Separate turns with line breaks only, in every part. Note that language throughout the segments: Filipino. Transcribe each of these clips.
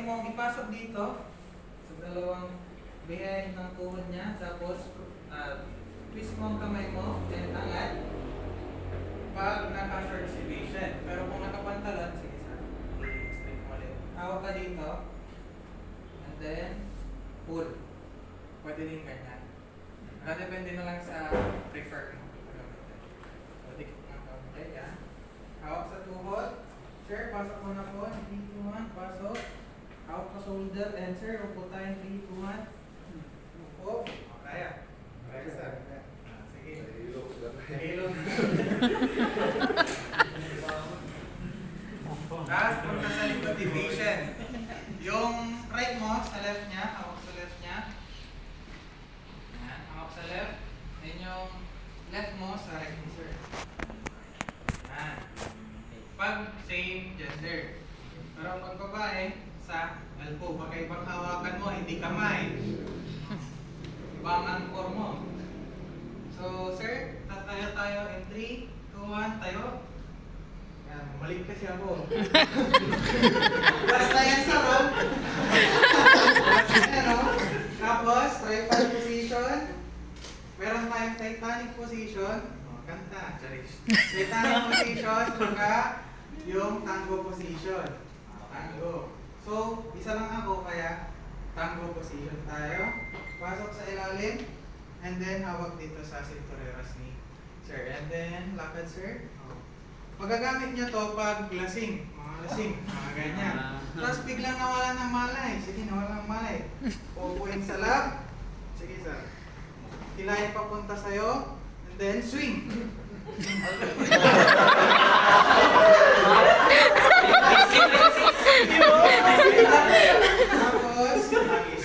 mong ipasok dito sa dalawang behind ng tuhod niya. Tapos, twist mo ang kamay mo and angat pag naka-short si patient. Pero kung nakapantalon, sige sa i-straight mo ulit. Hawak ka dito and then pull. Pwede din ganyan. Depende na lang sa prefer mo. So, dikit nga kaunti. Yan. Hawak sa tuhod. Sir, pasok mo na po. 3, 2, 1. Pasok. Hawak sa shoulder. And sir, upo tayo. 3, 2, 1. Upo. Kaya. Kaya sir. Sige. Hilo. Tapos, punta sa likod ni patient. Yung right mo sa left niya. Hawak sa left niya. Yan. Hawak sa left. Then yung left mo sa right ni sir. Yan. Pag same gender. Pero pag babae, sa elbow. Baka ibang hawakan mo, hindi kamay. Ibang anchor mo. So, sir, tatayo tayo in 3, 2, 1, tayo. Yan, bumalik kasi ako. Basta yan sa room. Tapos, tripod position. Meron tayong Titanic position. Kanta, charis. Titanic position, saka yung tango position. Tango. So, isa lang ako, kaya tango position tayo. Pasok sa ilalim, and then hawak dito sa cintureras ni sir. And then, lakad sir. Magagamit niya to pag lasing, mga lasing, mga ganyan. Tapos biglang nawala ng malay. Sige, nawala ng malay. Pupuin sa lab. Sige sir. Hilahin papunta sa'yo. And then, swing. Tapos,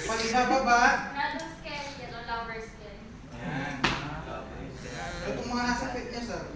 pag ibababa.
Random skin, yan o lover skin.
Yan. Itong mga nasa fit niya, sir.